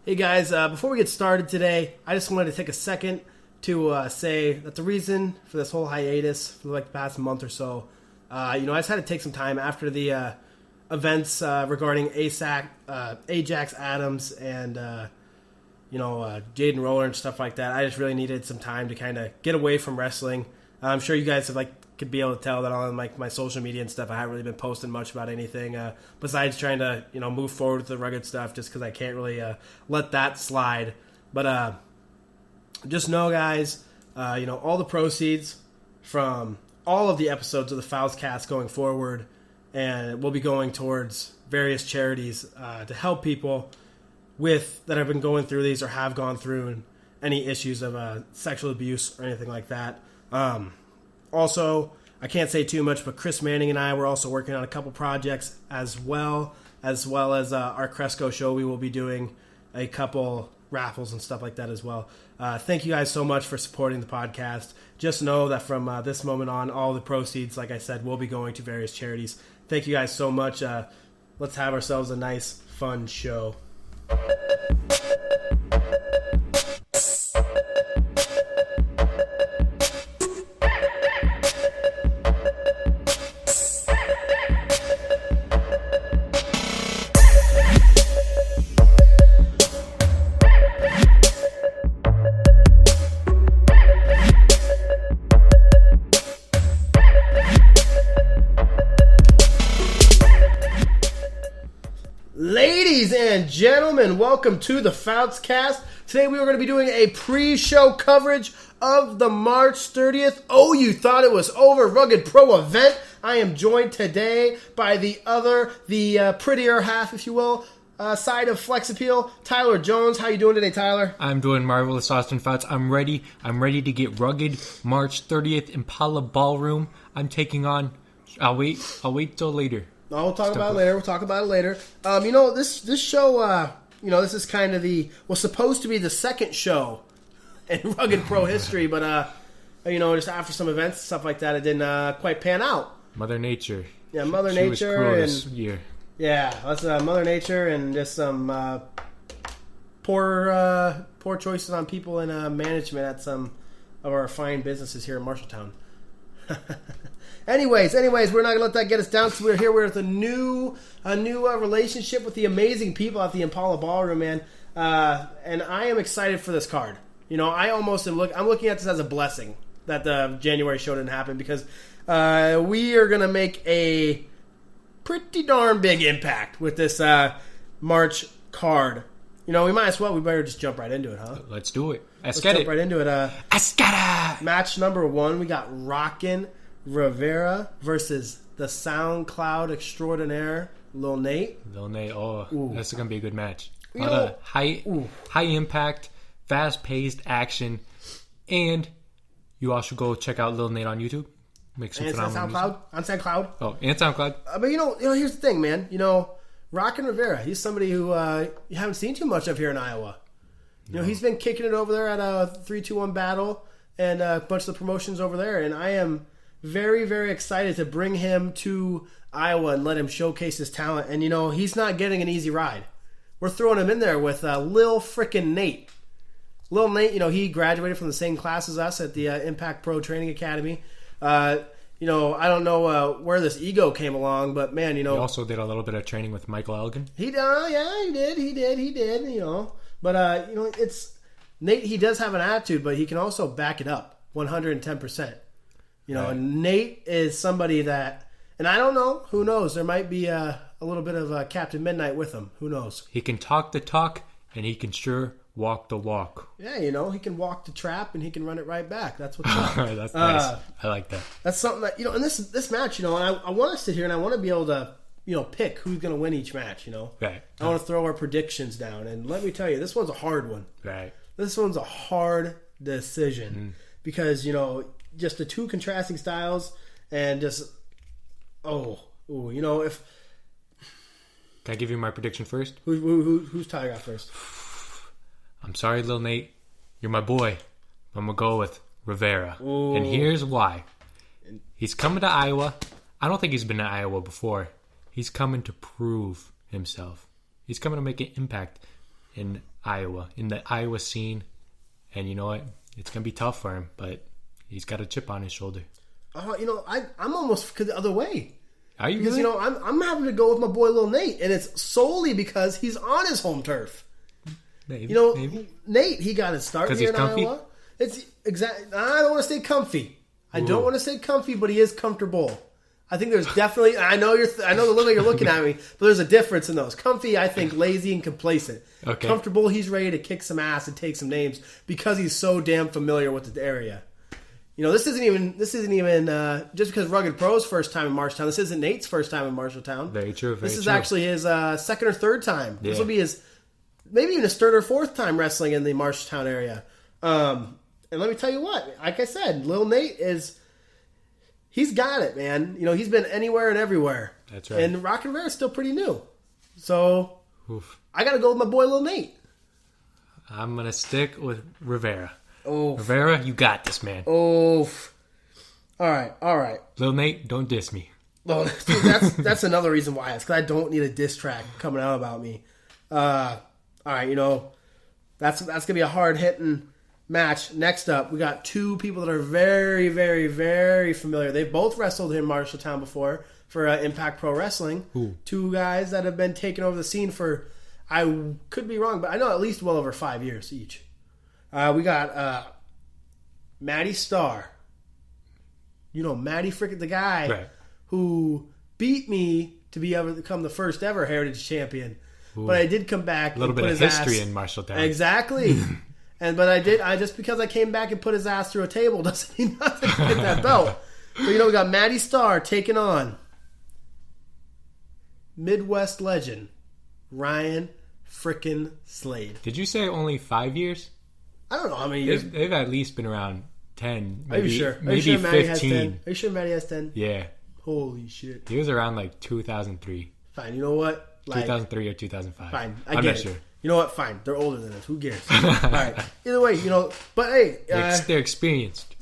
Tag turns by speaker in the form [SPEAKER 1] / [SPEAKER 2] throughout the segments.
[SPEAKER 1] Hey guys, before we get started today, I just wanted to take a second to say that the reason for this whole hiatus for like the past month or so, I just had to take some time after the events regarding Ajax Adams and Jaden Roller and stuff like that. I just really needed some time to kind of get away from wrestling. I'm sure you guys could be able to tell that on my social media and stuff, I haven't really been posting much about anything besides trying to move forward with the rugged stuff, just because I can't really let that slide. But just know, guys, all the proceeds from all of the episodes of the FoutsCast going forward, and will be going towards various charities to help people that have been going through these or have gone through any issues of sexual abuse or anything like that. Also, I can't say too much, but Chris Manning and I were also working on a couple projects as well as our Cresco show. We will be doing a couple raffles and stuff like that as well. Thank you guys so much for supporting the podcast. Just know that from this moment on, all the proceeds, like I said, will be going to various charities. Thank you guys so much. Let's have ourselves a nice, fun show. Ladies and gentlemen, welcome to the FoutsCast. Today we are going to be doing a pre-show coverage of the March 30th. Oh, you thought it was over, RUGGEDpro event. I am joined today by the prettier half, if you will, side of Flex Appeal, Tyler Jones. How you doing today, Tyler?
[SPEAKER 2] I'm doing marvelous, Austin Fouts. I'm ready. I'm ready to get rugged. March 30th, Impala Ballroom. I'm taking on... I'll wait till later.
[SPEAKER 1] No, we'll talk about it later. This show, this is kind of was supposed to be the second show in RUGGEDpro history, but, just after some events and stuff like that, it didn't quite pan out.
[SPEAKER 2] Mother Nature.
[SPEAKER 1] Yeah, Mother
[SPEAKER 2] she
[SPEAKER 1] Nature.
[SPEAKER 2] Was cruel this year.
[SPEAKER 1] Yeah, that's Mother Nature and just some poor choices on people in management at some of our fine businesses here in Marshalltown. Anyways, we're not going to let that get us down. So we're here with a new relationship with the amazing people at the Impala Ballroom, man. And I am excited for this card. I'm looking at this as a blessing that the January show didn't happen, because we are going to make a pretty darn big impact with this March card. We better just jump right into it, huh?
[SPEAKER 2] Let's do it.
[SPEAKER 1] Let's jump right into it.
[SPEAKER 2] Escada!
[SPEAKER 1] Match number 1, we got Rockin' Rivera versus the SoundCloud extraordinaire, Lil Nate.
[SPEAKER 2] That's going to be a good match. High impact, fast-paced action, and you all should go check out Lil Nate on YouTube. Make some phenomenal music.
[SPEAKER 1] On SoundCloud.
[SPEAKER 2] Oh, and SoundCloud.
[SPEAKER 1] But here's the thing, man. Rockin' Rivera, he's somebody who you haven't seen too much of here in Iowa. No. He's been kicking it over there at a 3-2-1 battle and a bunch of the promotions over there, and I am very, very excited to bring him to Iowa and let him showcase his talent. And, he's not getting an easy ride. We're throwing him in there with Lil frickin' Nate. Lil Nate, he graduated from the same class as us at the Impact Pro Training Academy. I don't know where this ego came along, but, man,
[SPEAKER 2] He also did a little bit of training with Michael Elgin.
[SPEAKER 1] He did, But, it's... Nate, he does have an attitude, but he can also back it up 110%. And Nate is somebody that, and I don't know, who knows? There might be a little bit of Captain Midnight with him. Who knows?
[SPEAKER 2] He can talk the talk, and he can sure walk the walk.
[SPEAKER 1] Yeah, he can walk the trap, and he can run it right back. That's what's up.
[SPEAKER 2] That's nice. I like that.
[SPEAKER 1] That's something that, and this match, and I want to sit here, and I want to be able to, pick who's going to win each match,
[SPEAKER 2] Right.
[SPEAKER 1] I want to throw our predictions down, and let me tell you, this one's a hard one.
[SPEAKER 2] Right.
[SPEAKER 1] This one's a hard decision because, just the two contrasting styles and just, if...
[SPEAKER 2] Can I give you my prediction first?
[SPEAKER 1] Who's Ty got first?
[SPEAKER 2] I'm sorry, Lil Nate. You're my boy. I'm going to go with Rivera.
[SPEAKER 1] Ooh.
[SPEAKER 2] And here's why. He's coming to Iowa. I don't think he's been to Iowa before. He's coming to prove himself. He's coming to make an impact. in Iowa, in the Iowa scene. And you know what? It's going to be tough for him, but he's got a chip on his shoulder.
[SPEAKER 1] I'm almost the other way.
[SPEAKER 2] Are you
[SPEAKER 1] because,
[SPEAKER 2] really?
[SPEAKER 1] I'm having to go with my boy Lil Nate, and it's solely because he's on his home turf.
[SPEAKER 2] Maybe.
[SPEAKER 1] Nate, he got his start here in
[SPEAKER 2] comfy?
[SPEAKER 1] Iowa. It's exactly. I don't want to say comfy. I don't want to say comfy, but he is comfortable. I think there's definitely. I know the look like you're looking at me, but there's a difference in those. Comfy, I think, lazy and complacent.
[SPEAKER 2] Okay.
[SPEAKER 1] Comfortable, he's ready to kick some ass and take some names because he's so damn familiar with the area. This isn't even just because Rugged Pro's first time in Marshalltown. This isn't Nate's first time in Marshalltown.
[SPEAKER 2] Very true.
[SPEAKER 1] This is actually his second or third time. Yeah. This will be his maybe even his third or fourth time wrestling in the Marshalltown area. And let me tell you what, like I said, Lil Nate he's got it, man. He's been anywhere and everywhere.
[SPEAKER 2] That's right.
[SPEAKER 1] And Rock and Rivera is still pretty new. So I got to go with my boy Lil Nate.
[SPEAKER 2] I'm going to stick with Rivera.
[SPEAKER 1] Oh,
[SPEAKER 2] Rivera, you got this, man.
[SPEAKER 1] Oh, all right. Lil
[SPEAKER 2] Nate, don't diss me.
[SPEAKER 1] Well, that's another reason why. It's because I don't need a diss track coming out about me. All right, that's gonna be a hard hitting match. Next up, we got two people that are very, very, very familiar. They've both wrestled in Marshalltown before for Impact Pro Wrestling.
[SPEAKER 2] Ooh.
[SPEAKER 1] Two guys that have been taking over the scene for, I could be wrong, but I know at least well over 5 years each. We got Matty Starr. Matty freaking the guy who beat me to be able to become the first ever Heritage Champion. Ooh. But I did come back.
[SPEAKER 2] A little bit of history in Marshalltown.
[SPEAKER 1] Exactly. But I did. Just because I came back and put his ass through a table doesn't mean nothing to get that belt. So we got Matty Starr taking on Midwest legend Ryan frickin' Slade.
[SPEAKER 2] Did you say only 5 years?
[SPEAKER 1] I don't know how many years.
[SPEAKER 2] They've at least been around 10.
[SPEAKER 1] Maybe, are you sure?
[SPEAKER 2] Maybe 15.
[SPEAKER 1] Are you sure Matty has 10?
[SPEAKER 2] Yeah.
[SPEAKER 1] Holy shit.
[SPEAKER 2] He was around 2003.
[SPEAKER 1] Fine. You know what?
[SPEAKER 2] 2003 or 2005.
[SPEAKER 1] Fine.
[SPEAKER 2] I'm not sure.
[SPEAKER 1] You know what? Fine. They're older than us. Who cares? All right. Either way, but hey.
[SPEAKER 2] They're experienced.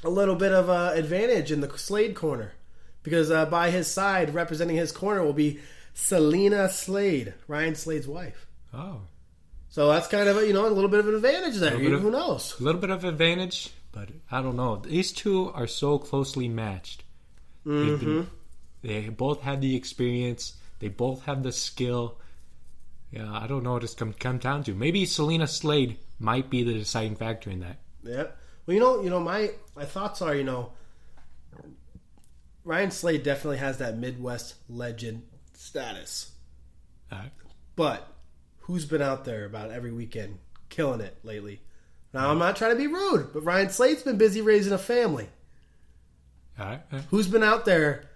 [SPEAKER 1] A little bit of advantage in the Slade corner. Because by his side, representing his corner, will be Selena Slade, Ryan Slade's wife.
[SPEAKER 2] Oh.
[SPEAKER 1] So that's kind of a little bit of an advantage there. Who knows?
[SPEAKER 2] A little bit of advantage, but I don't know. These two are so closely matched.
[SPEAKER 1] Mm-hmm.
[SPEAKER 2] They both have the experience. They both have the skill. Yeah, I don't know what it's come down to. Maybe Selena Slade might be the deciding factor in that.
[SPEAKER 1] Yeah. Well, my thoughts are, Ryan Slade definitely has that Midwest legend status. But who's been out there about every weekend killing it lately? Now, I'm not trying to be rude, but Ryan Slade's been busy raising a family.
[SPEAKER 2] All right.
[SPEAKER 1] Who's been out there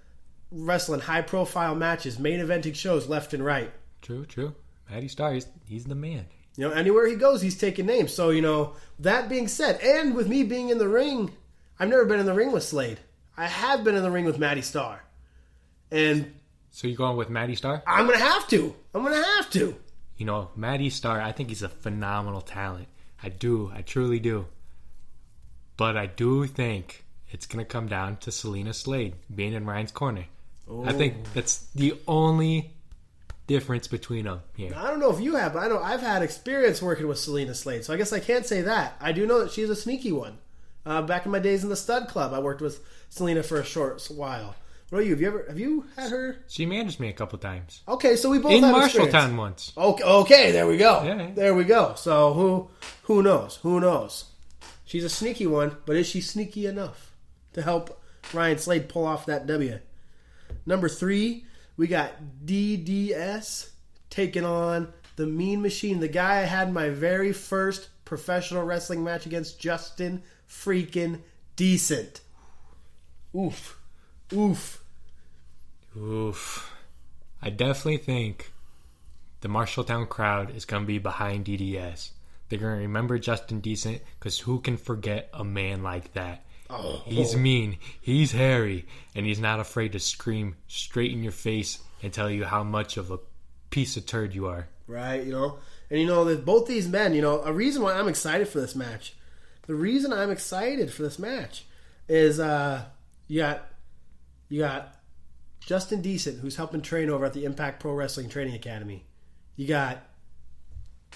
[SPEAKER 1] wrestling high-profile matches, main eventing shows left and right?
[SPEAKER 2] True. Matty Starr, he's the man.
[SPEAKER 1] Anywhere he goes, he's taking names. So, that being said, and with me being in the ring, I've never been in the ring with Slade. I have been in the ring with Matty Starr. And
[SPEAKER 2] so you're going with Matty Starr?
[SPEAKER 1] I'm going to have to.
[SPEAKER 2] Matty Starr, I think he's a phenomenal talent. I truly do. But I do think it's going to come down to Selena Slade being in Ryan's corner. Oh. I think that's the only difference between them here.
[SPEAKER 1] I don't know if you have, but I know I've had experience working with Selena Slade, so I guess I can't say that. I do know that she's a sneaky one. Back in my days in the Stud Club, I worked with Selena for a short while. What about you? Have you had her?
[SPEAKER 2] She managed me a couple times.
[SPEAKER 1] Okay, so we both
[SPEAKER 2] in
[SPEAKER 1] have
[SPEAKER 2] Marshalltown once.
[SPEAKER 1] Okay, there we go.
[SPEAKER 2] Yeah.
[SPEAKER 1] There we go. So who knows? Who knows? She's a sneaky one, but is she sneaky enough to help Ryan Slade pull off that W? Number 3, we got DDS taking on the Mean Machine, the guy I had my very first professional wrestling match against, Justin freaking Decent. Oof.
[SPEAKER 2] I definitely think the Marshalltown crowd is going to be behind DDS. They're going to remember Justin Decent because who can forget a man like that?
[SPEAKER 1] Oh.
[SPEAKER 2] He's mean, he's hairy, and he's not afraid to scream straight in your face and tell you how much of a piece of turd you are.
[SPEAKER 1] Right, and both these men, a reason why I'm excited for this match. The reason I'm excited for this match is you got Justin Decent, who's helping train over at the Impact Pro Wrestling Training Academy. You got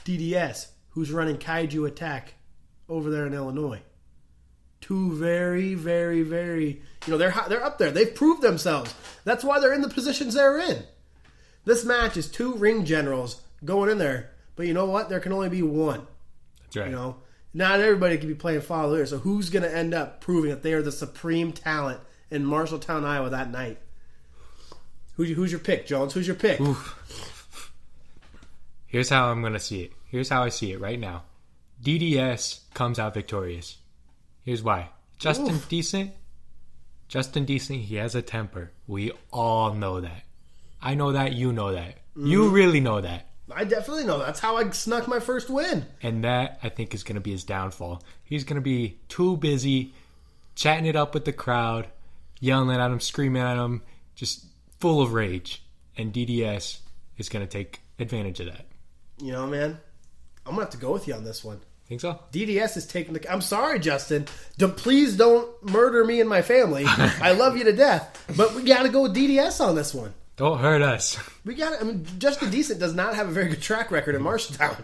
[SPEAKER 1] DDS, who's running Kaiju Attack over there in Illinois. Two very, very, very... they're up there. They've proved themselves. That's why they're in the positions they're in. This match is two ring generals going in there. But you know what? There can only be one.
[SPEAKER 2] That's right.
[SPEAKER 1] Not everybody can be playing follow leader. So who's going to end up proving that they are the supreme talent in Marshalltown, Iowa that night? Who's your pick, Jones? Who's your pick?
[SPEAKER 2] Oof. Here's how I'm going to see it. Here's how I see it right now. DDS comes out victorious. Here's why. Justin Decent, he has a temper. We all know that. I know that, you know that. Mm-hmm. You really know that.
[SPEAKER 1] I definitely know. That's how I snuck my first win.
[SPEAKER 2] And that, I think, is going to be his downfall. He's going to be too busy chatting it up with the crowd, yelling at him, screaming at him, just full of rage. And DDS is going to take advantage of that.
[SPEAKER 1] Man, I'm going to have to go with you on this one.
[SPEAKER 2] Think so?
[SPEAKER 1] DDS is taking the... I'm sorry, Justin. Please don't murder me and my family. I love you to death. But we got to go with DDS on this one.
[SPEAKER 2] Don't hurt us.
[SPEAKER 1] We got it. Justin Decent does not have a very good track record in Marshalltown.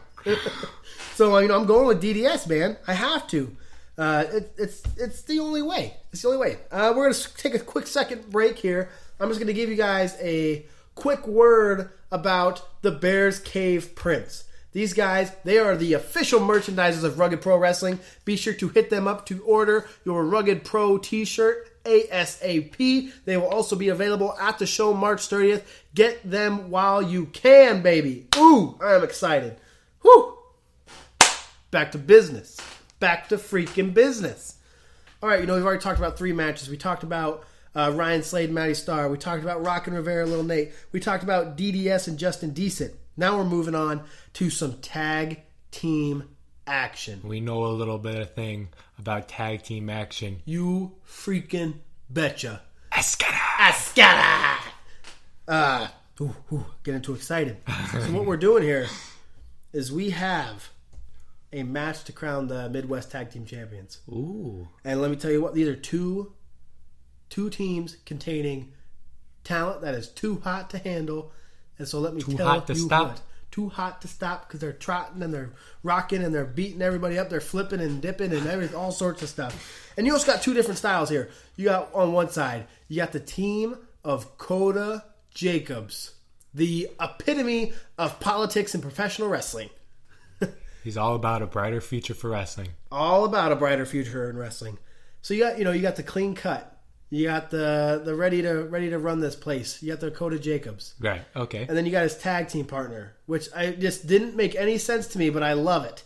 [SPEAKER 1] So, I'm going with DDS, man. I have to. It's the only way. It's the only way. We're going to take a quick second break here. I'm just going to give you guys a quick word about the Bears Cave Prince. These guys, they are the official merchandisers of Rugged Pro Wrestling. Be sure to hit them up to order your Rugged Pro t-shirt ASAP. They will also be available at the show March 30th. Get them while you can, baby. Ooh, I am excited. Whew. Back to business. Back to freaking business. All right, we've already talked about 3 matches. We talked about Ryan Slade, Matty Starr. We talked about Rockin' Rivera, Little Nate. We talked about DDS and Justin Decent. Now we're moving on to some tag team action.
[SPEAKER 2] We know a little bit of thing about tag team action.
[SPEAKER 1] You freaking betcha.
[SPEAKER 2] Escada!
[SPEAKER 1] Getting too excited. So what we're doing here is we have a match to crown the Midwest Tag Team Champions.
[SPEAKER 2] Ooh.
[SPEAKER 1] And let me tell you what, these are two teams containing talent that is too hot to handle. And so let me tell you what. Too hot to stop because they're trotting and they're rocking and they're beating everybody up. They're flipping and dipping and everything, all sorts of stuff. And you also got 2 different styles here. You got on one side, you got the team of Coda Jacobs, the epitome of politics and professional wrestling.
[SPEAKER 2] He's all about a brighter future for wrestling.
[SPEAKER 1] All about a brighter future in wrestling. So you got the clean cut. You got the ready to run this place. You got the Coda Jacobs.
[SPEAKER 2] Right, okay.
[SPEAKER 1] And then you got his tag team partner, which I just didn't make any sense to me, but I love it.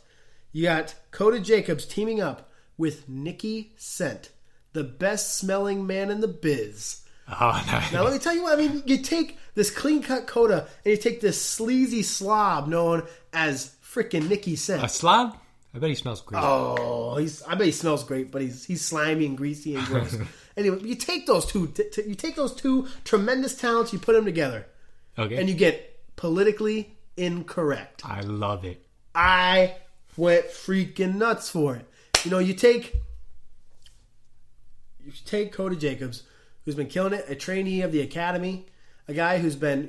[SPEAKER 1] You got Coda Jacobs teaming up with Nikki Scent, the best smelling man in the biz.
[SPEAKER 2] Oh, nice.
[SPEAKER 1] Now let me tell you what, you take this clean cut Coda and you take this sleazy slob known as freaking Nikki Scent.
[SPEAKER 2] A slob? I bet he smells great.
[SPEAKER 1] Oh, I bet he smells great, but he's slimy and greasy and gross. Anyway, you take those two tremendous talents, you put them together,
[SPEAKER 2] okay,
[SPEAKER 1] and you get politically incorrect.
[SPEAKER 2] I love it.
[SPEAKER 1] I went freaking nuts for it. You take Coda Jacobs, who's been killing it, a trainee of the academy, a guy who's been,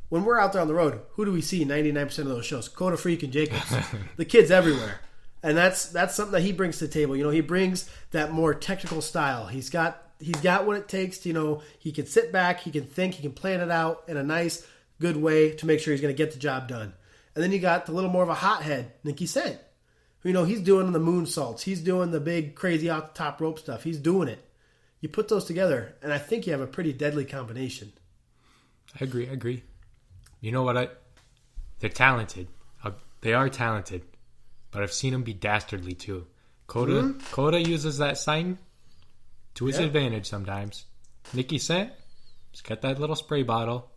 [SPEAKER 1] when we're out there on the road, who do we see 99% of those shows? Coda freaking Jacobs. The kid's everywhere. And that's something that he brings to the table. He brings that more technical style. He's got what it takes to, he can sit back, he can think, he can plan it out in a nice, good way to make sure he's going to get the job done. And then you got the little more of a hothead, Nikki Scent. He's doing the moonsaults. He's doing the big, crazy off the top rope stuff. He's doing it. You put those together, and I think you have a pretty deadly combination.
[SPEAKER 2] I agree. You know what? They're talented. They are talented. But I've seen them be dastardly too. Coda uses that sign to his advantage sometimes. Nikki Scent, he's got that little spray bottle.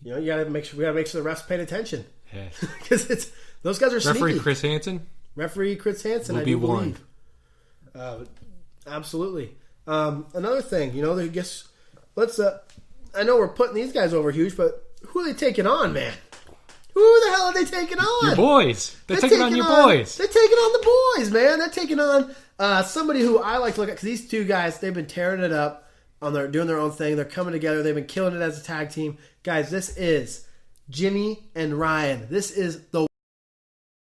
[SPEAKER 1] We gotta make sure the refs paid attention.
[SPEAKER 2] Yeah.
[SPEAKER 1] Because those guys are sneaky.
[SPEAKER 2] Referee Chris Hansen
[SPEAKER 1] will be warned. Absolutely. Another thing, I guess I know we're putting these guys over huge, but who are they taking on, man? Who the hell are they taking on?
[SPEAKER 2] Your boys. They're taking on your boys.
[SPEAKER 1] They're taking on the boys, man. They're taking on somebody who I like to look at, because these 2 guys, they've been tearing it up doing their own thing. They're coming together. They've been killing it as a tag team. Guys, this is Jimmy and Ryan. This is the